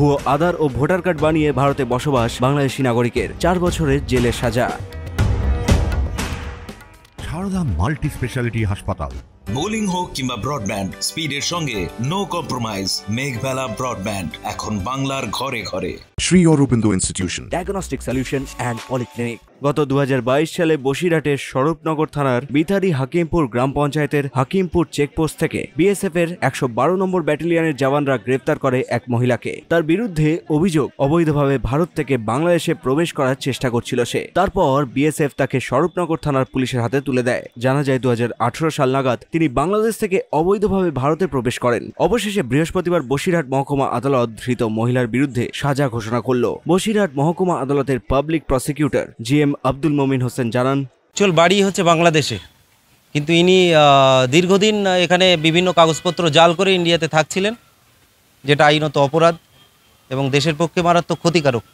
ভুয়ো আধার ও voter card বানিয়ে ভারতে বসবাস বাংলাদেশি নাগরিকের 4 বছরের জেলের সাজা। সারদা মাল্টি স্পেশালিটি হাসপাতাল। বোলিং হোক কিংবা ব্রডব্যান্ড, স্পিডের সঙ্গে নো কম্প্রোমাইজ। মেঘবেলা ব্রডব্যান্ড এখন বাংলার ঘরে ঘরে। Shri Aurobindo institution diagnostic solution and polyclinic. গত 2022 সালে বসিরহাটের স্বরূপনগর থানার বিথারি হাকিমপুর গ্রাম পঞ্চায়েতের হাকিমপুর চেকপোস্ট থেকে বিএসএফ এর 112 নম্বর ব্যাটালিয়নের জওয়ানরা গ্রেফতার করে এক মহিলাকে। তার বিরুদ্ধে অভিযোগ, অবৈধভাবে ভারত থেকে বাংলাদেশে প্রবেশ করার চেষ্টা করছিল সে। তারপর বিএসএফ তাকে স্বরূপনগর থানার পুলিশের হাতে তুলে দেয়। জানা যায় 2018 সাল নাগাদ তিনি বাংলাদেশ থেকে অবৈধভাবে ভারতে প্রবেশ করেন। অবশেষে বৃহস্পতিবার বসিরহাট মহকুমা আদালত ধৃত মহিলার বিরুদ্ধে সাজা ঘোষণা করল। বসিরহাট মহকুমা আদালতের public prosecutor GM Abdul Momin Hossain জানান, বাড়ি হচ্ছে বাংলাদেশে, কিন্তু ইনি দীর্ঘদিন এখানে বিভিন্ন কাগজপত্র জাল করে ইন্ডিয়াতে থাকছিলেন, যেটা আইনত অপরাধ এবং দেশের পক্ষে মারাত্মক ক্ষতিকারক।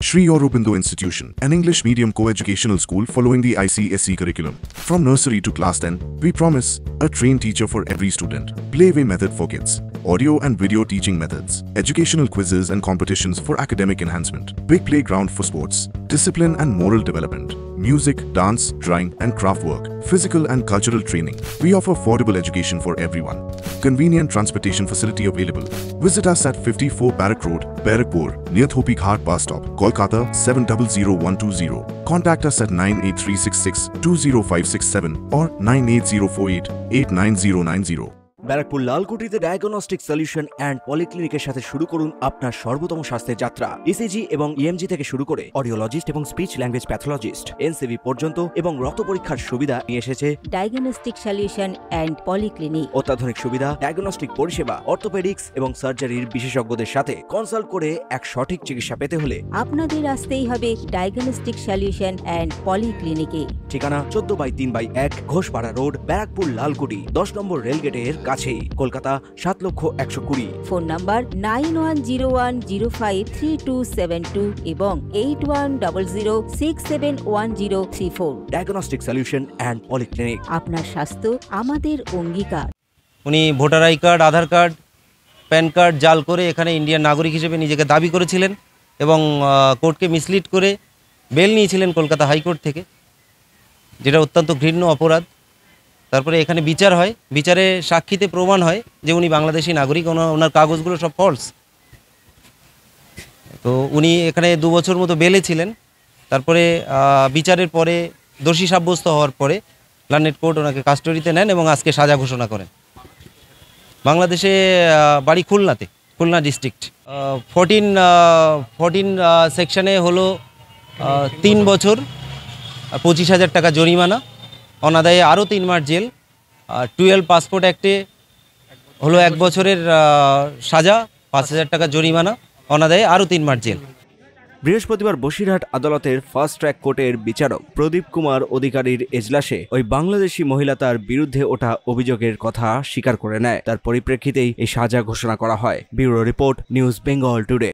Shri Aurobindo Institution, an English medium co-educational school following the ICSE curriculum. From nursery to class 10, we promise a trained teacher for every student. Playway method for kids, audio and video teaching methods, educational quizzes and competitions for academic enhancement, big playground for sports, discipline and moral development, music, dance, drawing and craft work, physical and cultural training. We offer affordable education for everyone. Convenient transportation facility available. Visit us at 54 Barrack Road, Barrackpur, near Thopi Ghat bus stop, Kolkata 700120. Contact us at 98366 20567 or 98048 89090. Barrackpore লালকুটিতে diagnostic solution and পলিক্লিনিকের সাথে শুরু করুন আপনার সর্বোত্তম স্বাস্থ্যের যাত্রা। ECG এবং ইএমজি থেকে শুরু করে অডিওলজিস্ট এবং স্পিচ ল্যাঙ্গুয়েজ প্যাথোলজিস্ট, এনসিভি পর্যন্ত এবং রক্ত পরীক্ষার সুবিধা নিয়ে এসেছে ডায়াগনস্টিক সলিউশন অ্যান্ড পলিক্লিনিক। অত্যাধুনিক সুবিধা, ডায়াগনস্টিক পরিষেবা, অর্থোপেডিক্স এবং সার্জারির বিশেষজ্ঞদের সাথে কনসাল্ট করে এক সঠিক চিকিৎসা পেতে হলে আপনাদের আসতেই হবে ডায়াগনস্টিক সলিউশন অ্যান্ড পলিক্লিনিকে। ঠিকানা 14/3/1 ঘোষপাড়া রোড, ব্যারাকপুর লালকুটি, 10 নম্বর রেলগেটের কাছেই, কলকাতা 7,120,000। ফোন নাম্বার 9101053272 এবং 8100671034। Diagnostic solution and polyclinic. আপনার স্বাস্থ্য আমাদের অঙ্গীকার। উনি voter I card, Aadhaar card, pan card জাল করে এখানে ইন্ডিয়ান নাগরিক হিসেবে নিজেকে দাবি করেছিলেন এবং কোর্টকে মিসলিড করে বেল নিয়েছিলেন কলকাতা হাইকোর্ট থেকে, যেটা অত্যন্ত ঘৃণ্য অপরাধ। তারপরে এখানে বিচার হয়, বিচারে সাক্ষীতে প্রমাণ হয় যে উনি বাংলাদেশি নাগরিক, ওনার কাগজগুলো সব ফলস। তো উনি এখানে 2 বছর মতো বেলে ছিলেন। তারপরে বিচারের পরে দোষী সাব্যস্ত হওয়ার পরে লার্নেড কোর্ট ওনাকে কাস্টডিতে নেন এবং আজকে সাজা ঘোষণা করেন। বাংলাদেশে বাড়ি খুলনাতে, খুলনা ডিস্ট্রিক্ট। 14 সেকশনে হলো 3 বছর 25,000 টাকা জরিমানা, অনাদায়ে আরও 3 মাস জেল। 12 পাসপোর্ট অ্যাক্টে হলো 1 বছরের সাজা, 5,000 টাকা জরিমানা, অনাদায়ে আরও 3 মাস জেল। বৃহস্পতিবার বসিরহাট আদালতের ফার্স্ট ট্র্যাক কোর্টের বিচারক প্রদীপ কুমার অধিকারীর এজলাসে ওই বাংলাদেশি মহিলা তার বিরুদ্ধে ওঠা অভিযোগের কথা স্বীকার করে নেয়। তার পরিপ্রেক্ষিতেই এই সাজা ঘোষণা করা হয়। Bureau report, news Bengal today.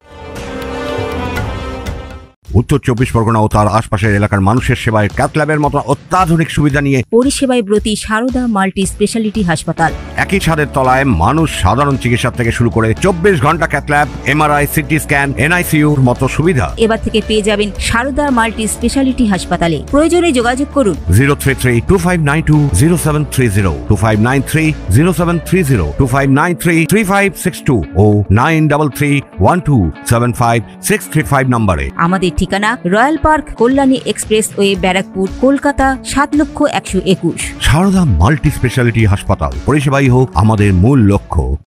উত্তর 24 পরগনা ও তার আশপাশের এলাকার মানুষের সেবায় ক্যাথ ল্যাবের মতো অত্যাধুনিক সুবিধা নিয়ে পরিষেবায় ব্রতী সারদা মাল্টি স্পেশালিটি হাসপাতাল। একই ছাদের তলায় মানুষ সাধারণ চিকিৎসা থেকে শুরু করে 24 ঘন্টা cath lab, MRI, CT scan, এনআইসিইউর মতো সুবিধা এবার থেকে পেয়ে যাবেন সারদা মাল্টি স্পেশালিটি হাসপাতালে। প্রয়োজনে যোগাযোগ করুন 033-2592-0730, 2593-0730, 2593-3562 ও 9331275635 নম্বরে। আমাদের ঠিকানা royal park, Kalyani expressway, Barrackpore, Kolkata 7,121,000। Sarada multi speciality হাসপাতাল, পরিষেবাই হোক আমাদের মূল লক্ষ্য।